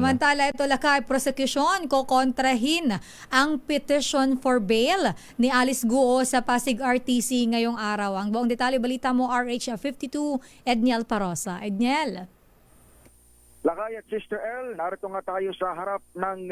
Samantala, ito lakay, prosecution kokontrahin ang petition for bail ni Alice Guo sa Pasig RTC ngayong araw. Ang buong detalye, balita mo, RH52, Edniel Parosa. Edniel. Lakay at Sister L, narito nga tayo sa harap ng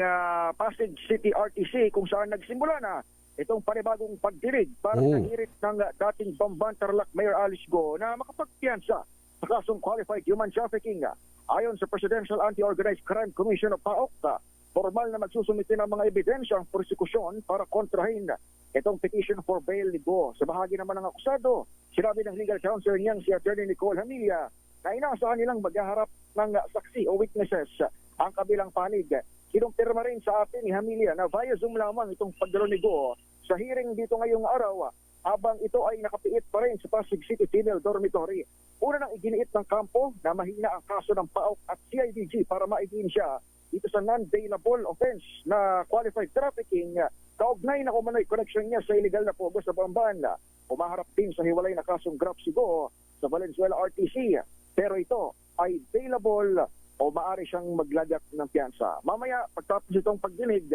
Pasig City RTC kung saan nagsimula na itong panibagong pagdinig para sa hirit ng dating Bamban Tarlac Mayor Alice Guo na makapagpiyansa sa kasong qualified human trafficking. Ayon sa Presidential Anti-Organized Crime Commission of PAOK, formal na magsusumite ng mga ebidensya ang prosekusyon para kontrahin itong petition for bail ni Guo. Sa bahagi naman ng akusado, sinabi ng legal counsel niyang si Attorney Nicole Hamilla na inaasahan nilang maghaharap ng saksi o witnesses ang kabilang panig. Kinumpirma rin sa atin ni Hamilla na via Zoom lamang itong pagdalo ni Guo sa hearing dito ngayong araw habang ito ay nakapiit pa rin sa Pasig City Female Dormitory. Una nang iginiit ng kampo na mahina ang kaso ng PAOK at CIDG para maigin siya dito sa non-bailable offense na qualified trafficking. Kaugnay na umano'y connection niya sa illegal na pogo sa Bamban. Umaharap din sa hiwalay na kasong graft si Guo sa Valenzuela RTC. Pero ito ay bailable o maaari siyang maglagak ng piyansa. Mamaya, pagtapos itong pagdinig,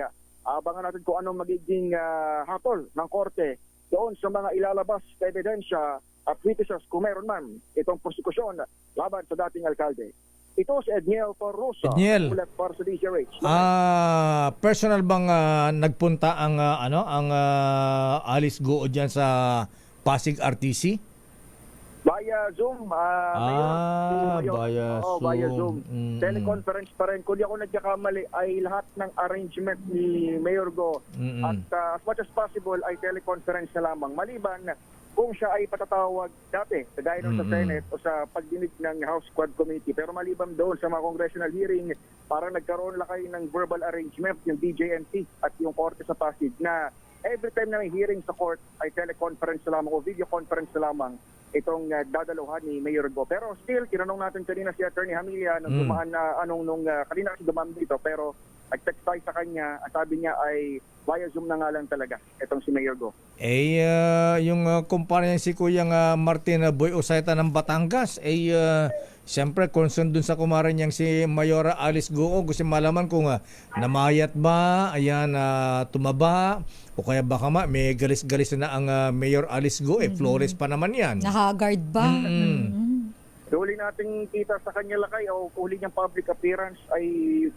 abangan natin kung anong magiging hatol ng korte doon sa mga ilalabas na ebidensya at witnesses kung meron man itong prosekusyon laban sa dating alkalde. Ito si Edniel Torrosa, ulat para sa DZRH. Personal bang nagpunta ang Alice Guo diyan sa Pasig RTC? Via Zoom. Via Zoom. Teleconference pa rin. Kung di ako nagkakamali, ay lahat ng arrangement ni Mayor Guo. At as much as possible ay teleconference na lamang. Maliban kung siya ay patatawag dati, kagaya sa Senate o sa pagdinig ng House Quad Committee. Pero maliban doon sa mga congressional hearing, parang nagkaroon lang kayo ng verbal arrangement, yung DJNT at yung Korte sa Pasig, na every time na may hearing sa court ay teleconference na lamang o video conference na lamang itong dadaluhan ni Mayor Guo. Pero still, tinanong natin kanina si Attorney Hamilla nung dumaan na kanina kasi dumaan dito, pero nag-text tayo sa kanya at sabi niya ay via Zoom na nga lang talaga itong si Mayor Guo. Yung kumpanya si Kuyang Martin Boy Osaeta ng Batangas, siyempre concern dun sa kumarin niyang si Mayora Alice Guo. Gusto malaman kung namayat ba, tumaba, o kaya baka may galis-galis na ang Mayor Alice Guo. Flores pa naman yan. Nakagard ba? Huli nating kita sa kanya lakay o huli niyang public appearance ay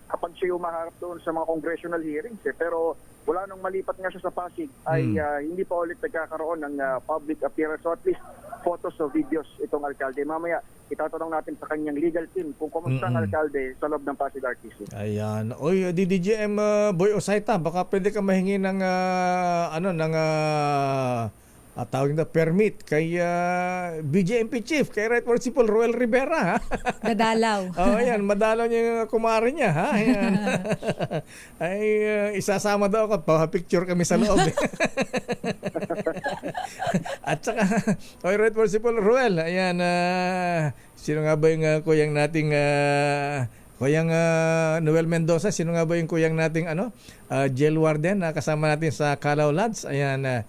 kapag siya umaharap doon sa mga congressional hearings. Pero wala nung malipat nga siya sa Pasig ay hindi pa ulit nagkakaroon ng public appearance. So at least photos o videos itong alkalde. Mamaya itatanong natin sa kanyang legal team kung kumusta ang alkalde sa loob ng Pasig RTC. Ayan. Oy, DDGM Boy Osaeta, baka pwede ka mahingi ng tawag na permit kay BJMP Chief, kay Right Honorable Roel Rivera. Dadalaw. Ayan, madalaw niya yung kumari niya. Ayan. Ay, isasama daw ako, pa-picture kami sa loob. At saka, Right Honorable Roel, ayan, sino nga ba yung kuyang nating Kuyang Noel Mendoza, sino nga ba yung kuyang nating jail warden na kasama natin sa Calao Lads? Ayan,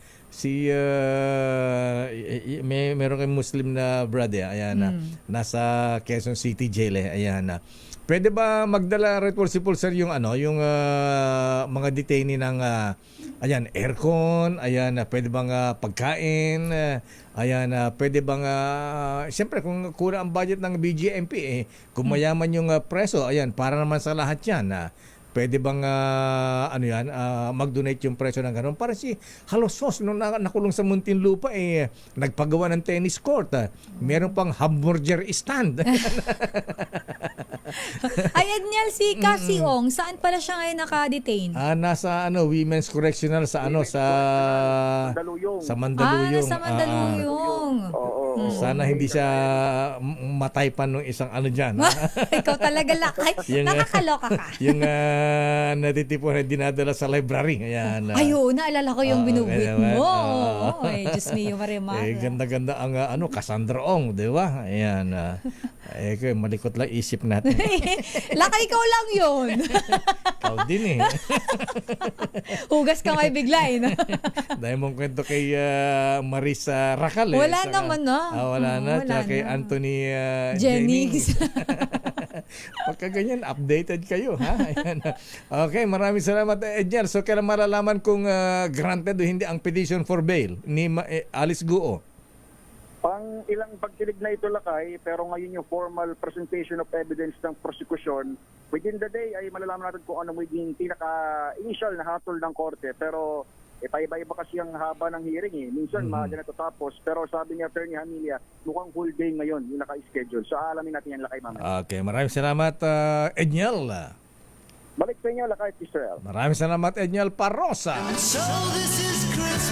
meron kayong Muslim na brother, ayan, nasa Quezon City Jail, ayan. Pwede ba magdala, Right Honorable Sir, yung mga detainee ng aircon, ayan, pwede bang pagkain, ayan, pwede bang siyempre kung kulang ang budget ng BJMP, kung mayaman yung preso, ayan, para naman sa lahat yan, pwede bang mag-donate yung presyo ng gano'n? Para si Halosos, nung nakulong sa Muntinlupa, nagpagawa ng tennis court. Meron pang hamburger stand. Ay, Edniel, si Cassie Ong, saan pala siya ngayon naka-detain? Nasa Women's Correctional sa Mandaluyong. Sa Mandaluyong. Nasa Mandaluyong. Sana hindi siya matay pa nung isang dyan. Ikaw talaga lakay. Nakakaloka ka. Yung natitipon na dinadala sa library. Ayan. Ayun, naalala ko yung binubuit mo. Diyos mio, Marimar. Ganda-ganda ang Cassandra Ong, di ba? Ayan. Malikot lang isip natin. Lakay ikaw lang yun. Ikaw din Hugas ka may bigla Dahil mong kwento kay Marisa Racal. Wala naman na. Wala na. Tsaka kay Anthony Jennings. Pagka ganyan, updated kayo, ha? Ayan. Okay, maraming salamat, Edgar. So, kailan malalaman kung granted o hindi ang petition for bail ni Alice Guo? Pang ilang pagtilig na ito, Lakay, pero ngayon yung formal presentation of evidence ng prosecution, within the day ay malalaman natin kung ano magiging pinaka-initial na hatol ng korte. Pero paiba-iba kasi ang haba ng hearing eh. Minsan maaga na ito tapos. Pero sabi ni Attorney Hamilla, mukhang full day ngayon yung naka-schedule. So alamin natin yan, Lakay, mamaya. Okay, maraming salamat, Edniel. Balik sa inyo, Lakay, Sister El. Maraming salamat, Edniel Parrosa. So this is Christmas.